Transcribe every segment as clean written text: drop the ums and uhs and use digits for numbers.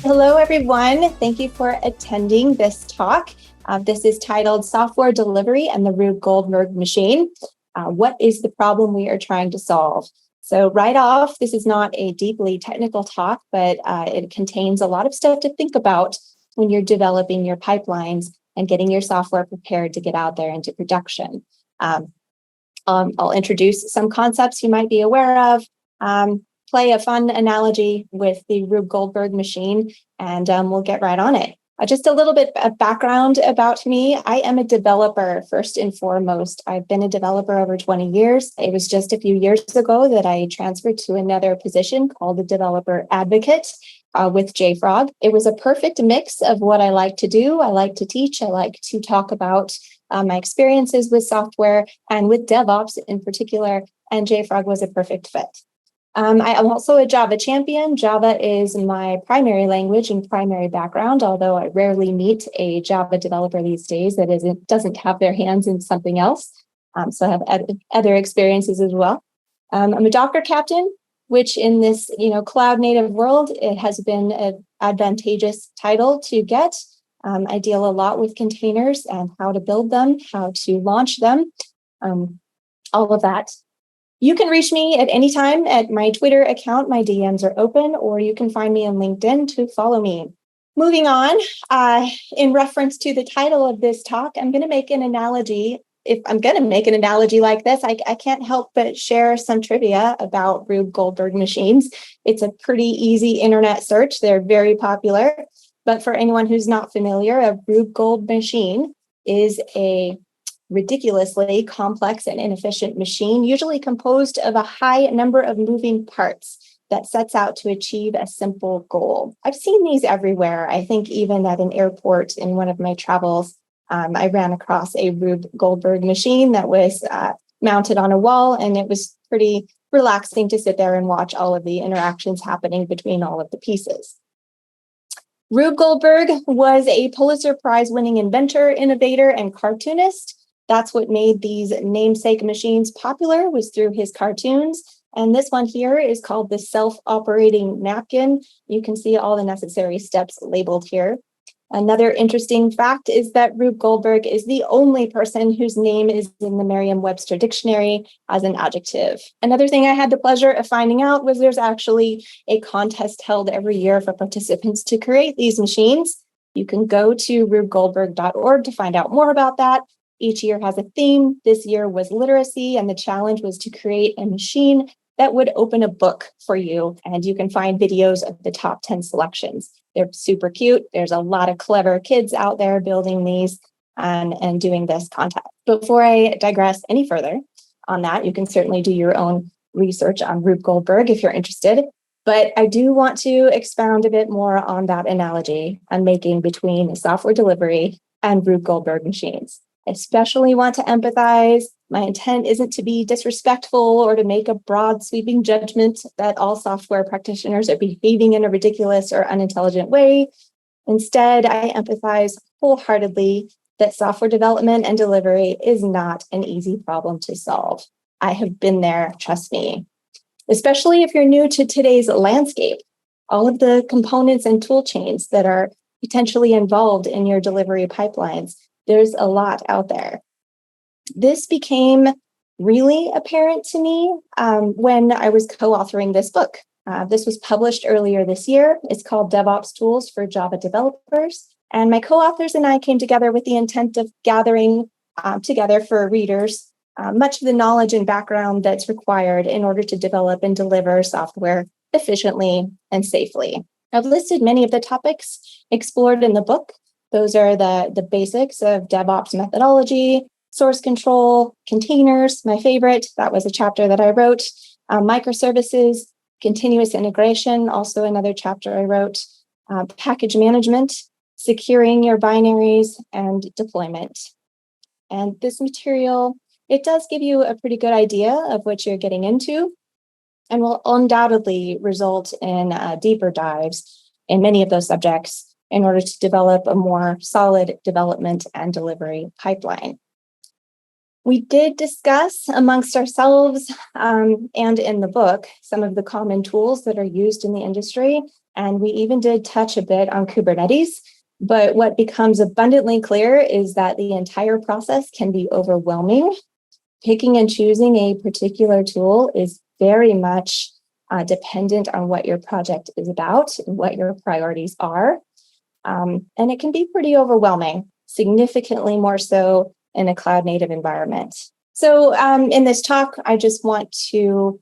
Hello, everyone. Thank you for attending this talk. This is titled Software Delivery and the Rube Goldberg Machine. What is the problem we are trying to solve? So right off, this is not a deeply technical talk, but it contains a lot of stuff to think about when you're developing your pipelines and getting your software prepared to get out there into production. I'll introduce some concepts you might be aware of, play a fun analogy with the Rube Goldberg machine, and we'll get right on it. Just a little bit of background about me. I am a developer first and foremost. I've been a developer over 20 years. It was just a few years ago that I transferred to another position called the developer advocate with JFrog. It was a perfect mix of what I like to do. I like to teach. I like to talk about my experiences with software and with DevOps in particular, and JFrog was a perfect fit. I am also a Java champion. Java is my primary language and primary background, although I rarely meet a Java developer these days that doesn't have their hands in something else. So I have other experiences as well. I'm a Docker captain, which in this cloud native world, it has been an advantageous title to get. I deal a lot with containers and how to build them, how to launch them, all of that. You can reach me at any time at my Twitter account. My DMs are open, or you can find me on LinkedIn to follow me. Moving on, in reference to the title of this talk, I'm going to make an analogy. If I'm going to make an analogy like this, I can't help but share some trivia about Rube Goldberg machines. It's a pretty easy internet search. They're very popular. But for anyone who's not familiar, a Rube Gold machine is a ridiculously complex and inefficient machine, usually composed of a high number of moving parts that sets out to achieve a simple goal. I've seen these everywhere. I think even at an airport in one of my travels, I ran across a Rube Goldberg machine that was mounted on a wall, and it was pretty relaxing to sit there and watch all of the interactions happening between all of the pieces. Rube Goldberg was a Pulitzer Prize-winning inventor, innovator, and cartoonist. That's what made these namesake machines popular, was through his cartoons. And this one here is called the self-operating napkin. You can see all the necessary steps labeled here. Another interesting fact is that Rube Goldberg is the only person whose name is in the Merriam-Webster dictionary as an adjective. Another thing I had the pleasure of finding out was there's actually a contest held every year for participants to create these machines. You can go to rubegoldberg.org to find out more about that. Each year has a theme. This year was literacy, and the challenge was to create a machine that would open a book for you. And you can find videos of the top 10 selections. They're super cute. There's a lot of clever kids out there building these and doing this contest. Before I digress any further on that, you can certainly do your own research on Rube Goldberg if you're interested. But I do want to expound a bit more on that analogy I'm making between software delivery and Rube Goldberg machines. Especially want to empathize. My intent isn't to be disrespectful or to make a broad sweeping judgment that all software practitioners are behaving in a ridiculous or unintelligent way. Instead, I empathize wholeheartedly that software development and delivery is not an easy problem to solve. I have been there, trust me. Especially if you're new to today's landscape, all of the components and tool chains that are potentially involved in your delivery pipelines. There's a lot out there. This became really apparent to me when I was co-authoring this book. This was published earlier this year. It's called DevOps Tools for Java Developers. And my co-authors and I came together with the intent of gathering together for readers much of the knowledge and background that's required in order to develop and deliver software efficiently and safely. I've listed many of the topics explored in the book. Those are the basics of DevOps methodology, source control, containers, my favorite. That was a chapter that I wrote. Microservices, continuous integration, also another chapter I wrote. Package management, securing your binaries, and deployment. And this material, it does give you a pretty good idea of what you're getting into and will undoubtedly result in deeper dives in many of those subjects in order to develop a more solid development and delivery pipeline. We did discuss amongst ourselves and in the book some of the common tools that are used in the industry. And we even did touch a bit on Kubernetes. But what becomes abundantly clear is that the entire process can be overwhelming. Picking and choosing a particular tool is very much dependent on what your project is about and what your priorities are. And it can be pretty overwhelming, significantly more so in a cloud native environment. So in this talk, I just want to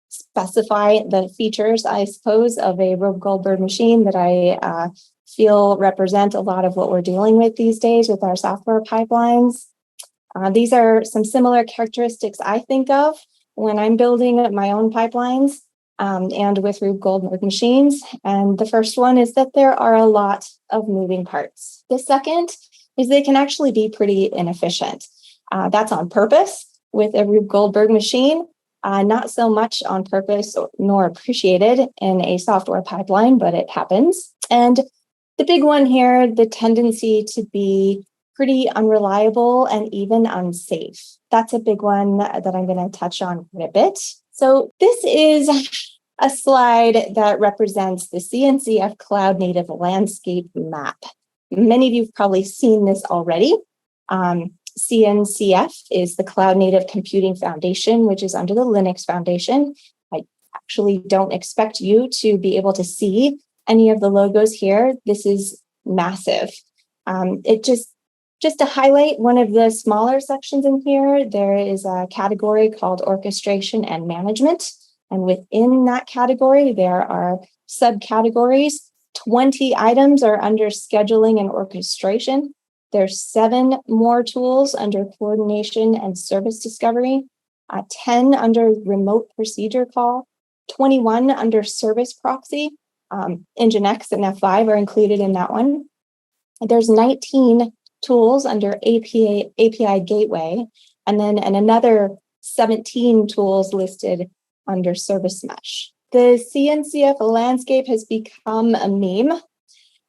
specify the features, I suppose, of a Rube Goldberg machine that I feel represent a lot of what we're dealing with these days with our software pipelines. These are some similar characteristics I think of when I'm building my own pipelines and with Rube Goldberg machines. And the first one is that there are a lot of moving parts. The second is they can actually be pretty inefficient. That's on purpose with a Rube Goldberg machine, not so much on purpose nor appreciated in a software pipeline, but it happens. And the big one here, the tendency to be pretty unreliable and even unsafe. That's a big one that I'm going to touch on quite a bit. So this is a slide that represents the CNCF Cloud Native Landscape Map. Many of you have probably seen this already. CNCF is the Cloud Native Computing Foundation, which is under the Linux Foundation. I actually don't expect you to be able to see any of the logos here. This is massive. Just to highlight one of the smaller sections in here, there is a category called orchestration and management. And within that category, there are subcategories. 20 items are under scheduling and orchestration. There's 7 more tools under coordination and service discovery, 10 under remote procedure call, 21 under service proxy. NGINX and F5 are included in that one. There's 19 tools under API gateway, and then another 17 tools listed under service mesh. The CNCF landscape has become a meme.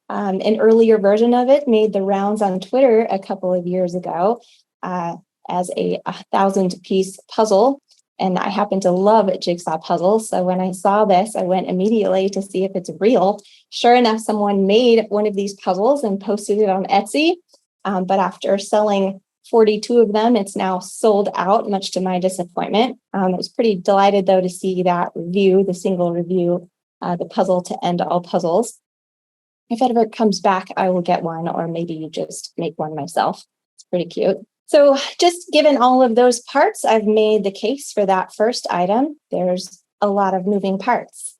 An earlier version of it made the rounds on Twitter a couple of years ago as a 1,000-piece puzzle. And I happen to love jigsaw puzzles. So when I saw this, I went immediately to see if it's real. Sure enough, someone made one of these puzzles and posted it on Etsy. But after selling 42 of them, it's now sold out, much to my disappointment. I was pretty delighted, though, to see that review, the single review, the puzzle to end all puzzles. If it ever comes back, I will get one, or maybe just make one myself. It's pretty cute. So just given all of those parts, I've made the case for that first item. There's a lot of moving parts.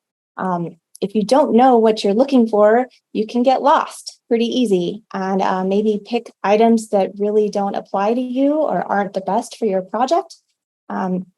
If you don't know what you're looking for, you can get lost pretty easy and maybe pick items that really don't apply to you or aren't the best for your project.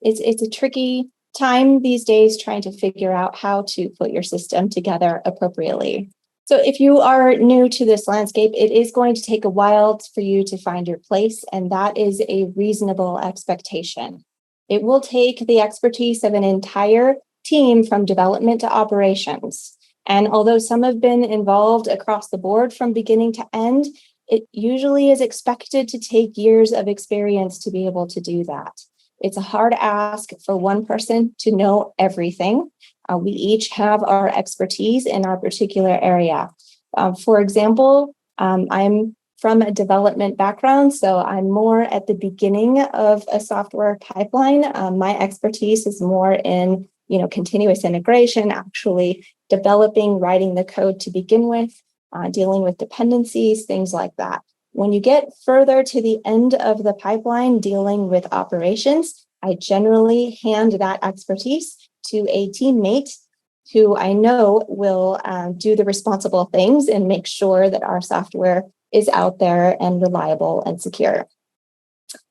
It's a tricky time these days trying to figure out how to put your system together appropriately. So if you are new to this landscape, it is going to take a while for you to find your place, and that is a reasonable expectation. It will take the expertise of an entire team from development to operations. And although some have been involved across the board from beginning to end, it usually is expected to take years of experience to be able to do that. It's a hard ask for one person to know everything. We each have our expertise in our particular area. For example, I'm from a development background, so I'm more at the beginning of a software pipeline. My expertise is more in continuous integration, actually developing, writing the code to begin with, dealing with dependencies, things like that. When you get further to the end of the pipeline, dealing with operations, I generally hand that expertise to a teammate who I know will do the responsible things and make sure that our software is out there and reliable and secure.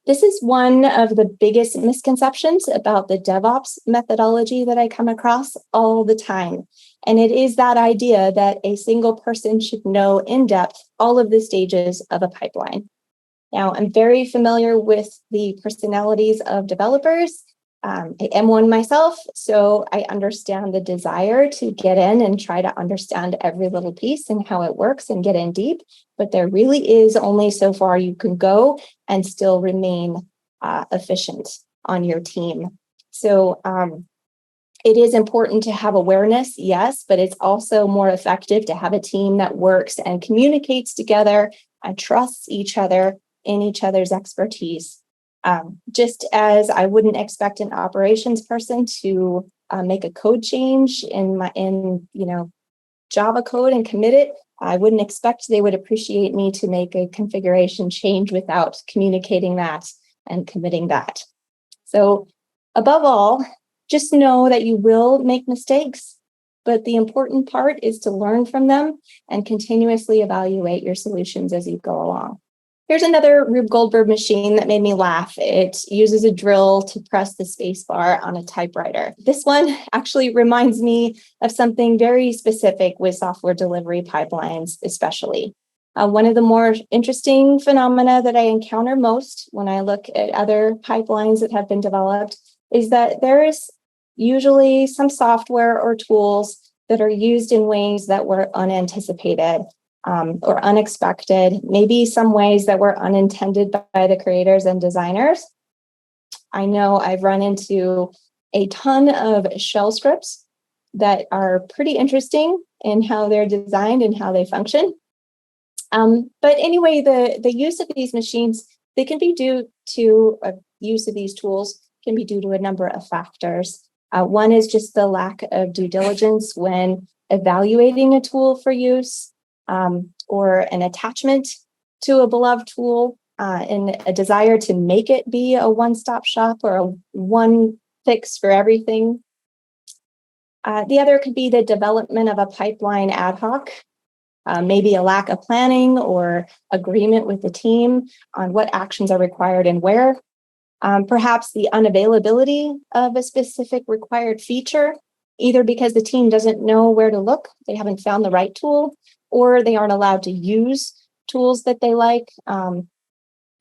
This is one of the biggest misconceptions about the DevOps methodology that I come across all the time. And it is that idea that a single person should know in depth all of the stages of a pipeline. Now, I'm very familiar with the personalities of developers. I am one myself, so I understand the desire to get in and try to understand every little piece and how it works and get in deep. But there really is only so far you can go and still remain efficient on your team. So It is important to have awareness, yes, but it's also more effective to have a team that works and communicates together and trusts each other in each other's expertise. Just as I wouldn't expect an operations person to make a code change in Java code and commit it, I wouldn't expect they would appreciate me to make a configuration change without communicating that and committing that. So above all, just know that you will make mistakes, but the important part is to learn from them and continuously evaluate your solutions as you go along. Here's another Rube Goldberg machine that made me laugh. It uses a drill to press the space bar on a typewriter. This one actually reminds me of something very specific with software delivery pipelines, especially. One of the more interesting phenomena that I encounter most when I look at other pipelines that have been developed is that there is usually some software or tools that are used in ways that were unanticipated. Or unexpected, maybe some ways that were unintended by the creators and designers. I know I've run into a ton of shell scripts that are pretty interesting in how they're designed and how they function. But anyway, the use of these machines, they can be due to use of these tools can be due to a number of factors. One is just the lack of due diligence when evaluating a tool for use. Or an attachment to a beloved tool and a desire to make it be a one-stop shop or a one fix for everything. The other could be the development of a pipeline ad hoc, maybe a lack of planning or agreement with the team on what actions are required and where. Perhaps the unavailability of a specific required feature, either because the team doesn't know where to look, they haven't found the right tool, or they aren't allowed to use tools that they like.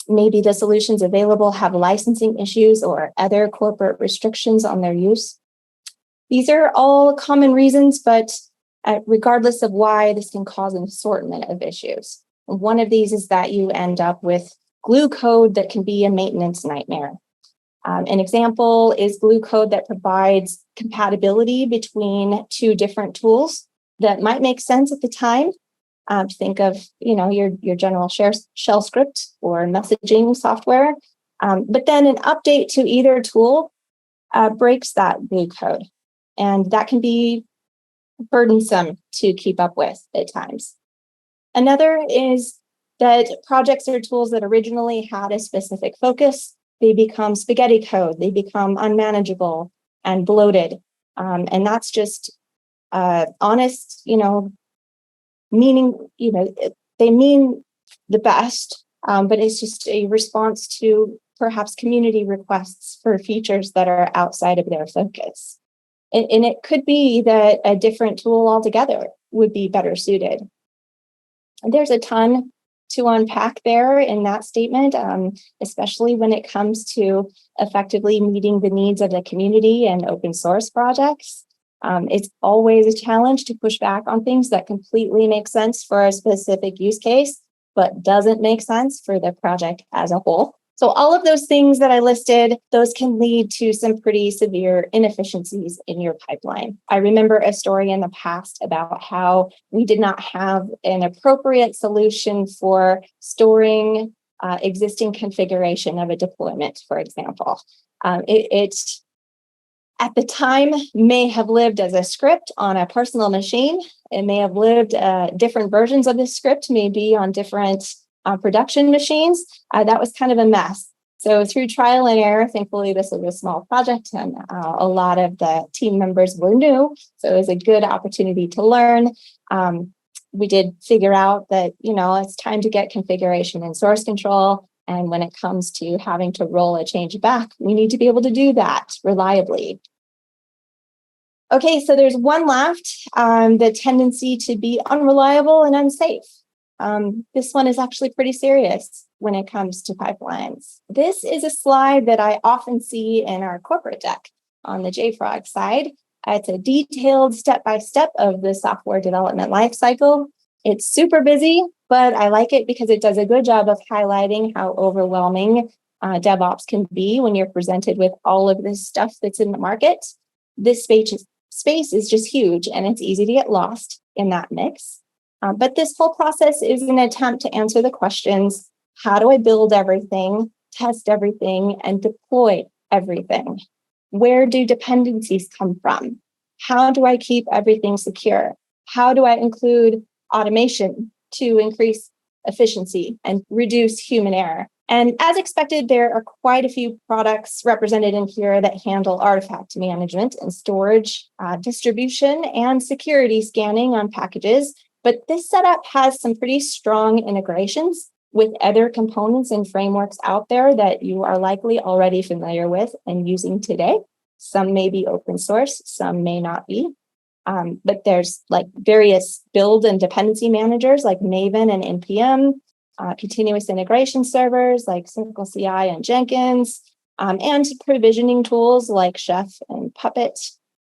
Maybe the solutions available have licensing issues or other corporate restrictions on their use. These are all common reasons, but regardless of why, this can cause an assortment of issues. One of these is that you end up with glue code that can be a maintenance nightmare. An example is glue code that provides compatibility between two different tools that might make sense at the time. Think of your general shell script or messaging software, but then an update to either tool breaks that glue code, and that can be burdensome to keep up with at times. Another is that projects or tools that originally had a specific focus, they become spaghetti code, they become unmanageable and bloated, and that's just honest, meaning, they mean the best, but it's just a response to perhaps community requests for features that are outside of their focus. And it could be that a different tool altogether would be better suited. And there's a ton to unpack there in that statement, especially when it comes to effectively meeting the needs of the community and open source projects. It's always a challenge to push back on things that completely make sense for a specific use case, but doesn't make sense for the project as a whole. So all of those things that I listed, those can lead to some pretty severe inefficiencies in your pipeline. I remember a story in the past about how we did not have an appropriate solution for storing existing configuration of a deployment, for example. It at the time may have lived as a script on a personal machine. It may have lived different versions of this script, maybe on different production machines. That was kind of a mess. So through trial and error, thankfully, this was a small project and a lot of the team members were new. So it was a good opportunity to learn. We did figure out that, it's time to get configuration and source control. And when it comes to having to roll a change back, we need to be able to do that reliably. Okay, so there's one left, the tendency to be unreliable and unsafe. This one is actually pretty serious when it comes to pipelines. This is a slide that I often see in our corporate deck on the JFrog side. It's a detailed step-by-step of the software development lifecycle. It's super busy, but I like it because it does a good job of highlighting how overwhelming DevOps can be when you're presented with all of this stuff that's in the market. This space is just huge, and it's easy to get lost in that mix. But this whole process is an attempt to answer the questions: how do I build everything, test everything, and deploy everything? Where do dependencies come from? How do I keep everything secure? How do I include automation to increase efficiency and reduce human error? And as expected, there are quite a few products represented in here that handle artifact management and storage, distribution, and security scanning on packages. But this setup has some pretty strong integrations with other components and frameworks out there that you are likely already familiar with and using today. Some may be open source, some may not be. But there's like various build and dependency managers like Maven and NPM, continuous integration servers like CircleCI and Jenkins, and provisioning tools like Chef and Puppet.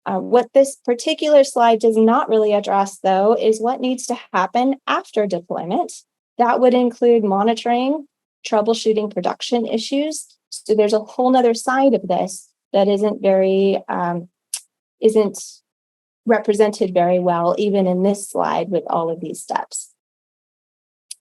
What this particular slide does not really address, though, is what needs to happen after deployment. That would include monitoring, troubleshooting production issues. So there's a whole nother side of this that isn't represented very well, even in this slide with all of these steps.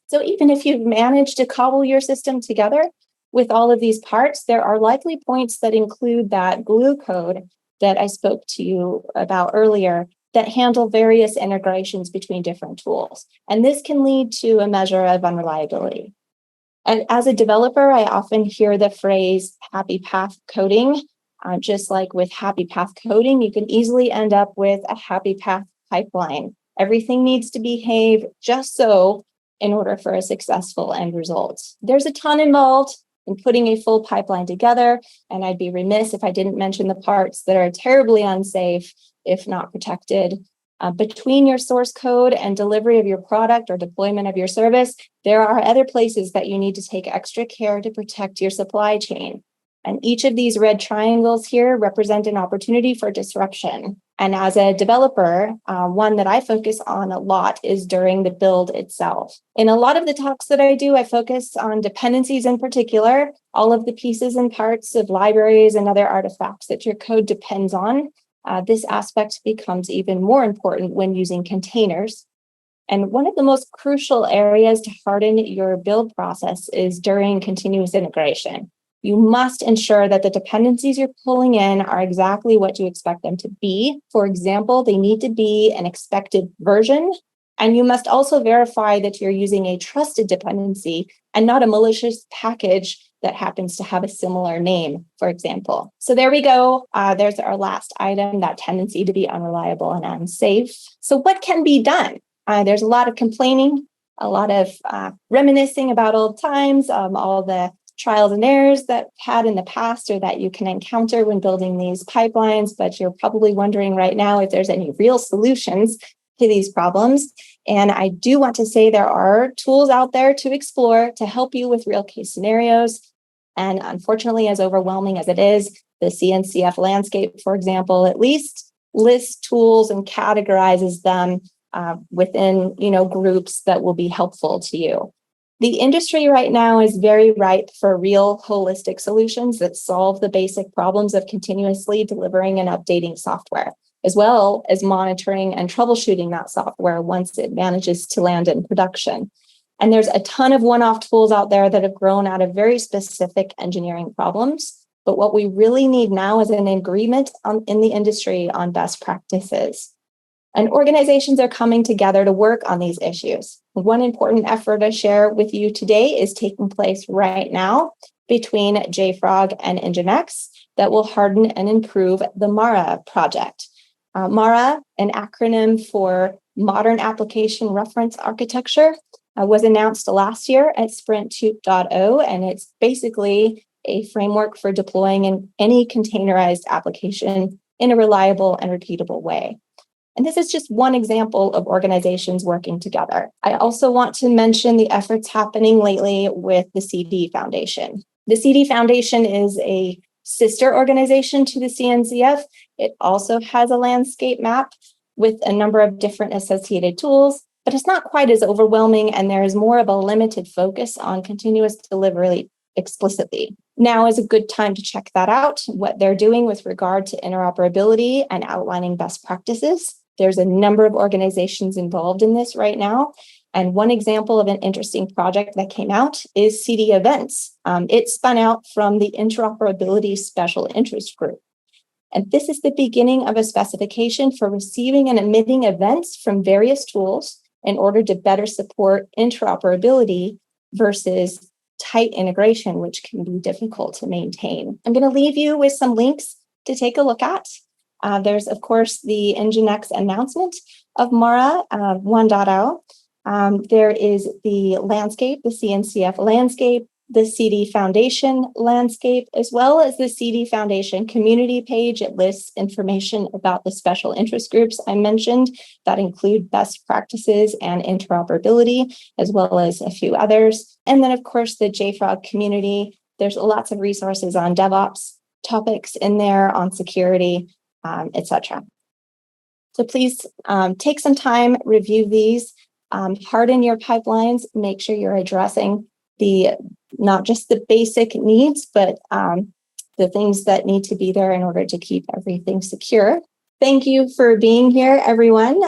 So even if you've managed to cobble your system together with all of these parts, there are likely points that include that glue code that I spoke to you about earlier that handle various integrations between different tools. And this can lead to a measure of unreliability. And as a developer, I often hear the phrase happy path coding. Just like with happy path coding, you can easily end up with a happy path pipeline. Everything needs to behave just so in order for a successful end result. There's a ton involved in putting a full pipeline together, and I'd be remiss if I didn't mention the parts that are terribly unsafe if not protected. Between your source code and delivery of your product or deployment of your service, there are other places that you need to take extra care to protect your supply chain. And each of these red triangles here represent an opportunity for disruption. And as a developer, one that I focus on a lot is during the build itself. In a lot of the talks that I do, I focus on dependencies in particular, all of the pieces and parts of libraries and other artifacts that your code depends on. This aspect becomes even more important when using containers. And one of the most crucial areas to harden your build process is during continuous integration. You must ensure that the dependencies you're pulling in are exactly what you expect them to be. For example, they need to be an expected version. And you must also verify that you're using a trusted dependency and not a malicious package that happens to have a similar name, for example. So there we go. There's our last item, that tendency to be unreliable and unsafe. So what can be done? There's a lot of complaining, a lot of reminiscing about old times, all the trials and errors that had in the past or that you can encounter when building these pipelines, but you're probably wondering right now if there's any real solutions to these problems. And I do want to say there are tools out there to explore to help you with real case scenarios. And unfortunately, as overwhelming as it is, the CNCF landscape, for example, at least lists tools and categorizes them within groups that will be helpful to you. The industry right now is very ripe for real holistic solutions that solve the basic problems of continuously delivering and updating software, as well as monitoring and troubleshooting that software once it manages to land in production. And there's a ton of one-off tools out there that have grown out of very specific engineering problems. But what we really need now is an agreement in the industry on best practices. And organizations are coming together to work on these issues. One important effort I share with you today is taking place right now between JFrog and NGINX that will harden and improve the MARA project. MARA, an acronym for Modern Application Reference Architecture, was announced last year at Sprint 2.0, and it's basically a framework for deploying any containerized application in a reliable and repeatable way. And this is just one example of organizations working together. I also want to mention the efforts happening lately with the CD Foundation. The CD Foundation is a sister organization to the CNCF. It also has a landscape map with a number of different associated tools, but it's not quite as overwhelming, and there is more of a limited focus on continuous delivery explicitly. Now is a good time to check that out, what they're doing with regard to interoperability and outlining best practices. There's a number of organizations involved in this right now. And one example of an interesting project that came out is CD Events. It spun out from the Interoperability Special Interest Group. And this is the beginning of a specification for receiving and emitting events from various tools in order to better support interoperability versus tight integration, which can be difficult to maintain. I'm going to leave you with some links to take a look at. There's, of course, the NGINX announcement of MARA 1.0. There is the landscape, the CNCF landscape, the CD Foundation landscape, as well as the CD Foundation community page. It lists information about the special interest groups I mentioned that include best practices and interoperability, as well as a few others. And then, of course, the JFrog community. There's lots of resources on DevOps topics in there, on security, etc. So please take some time, review these, harden your pipelines, make sure you're addressing not just the basic needs, but the things that need to be there in order to keep everything secure. Thank you for being here, everyone.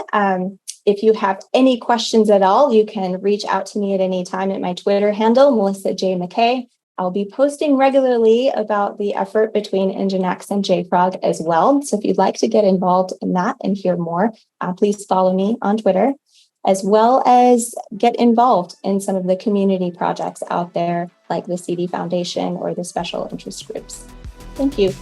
If you have any questions at all, you can reach out to me at any time at my Twitter handle, Melissa J. McKay. I'll be posting regularly about the effort between NGINX and JFrog as well. So if you'd like to get involved in that and hear more, please follow me on Twitter, as well as get involved in some of the community projects out there, like the CD Foundation or the special interest groups. Thank you.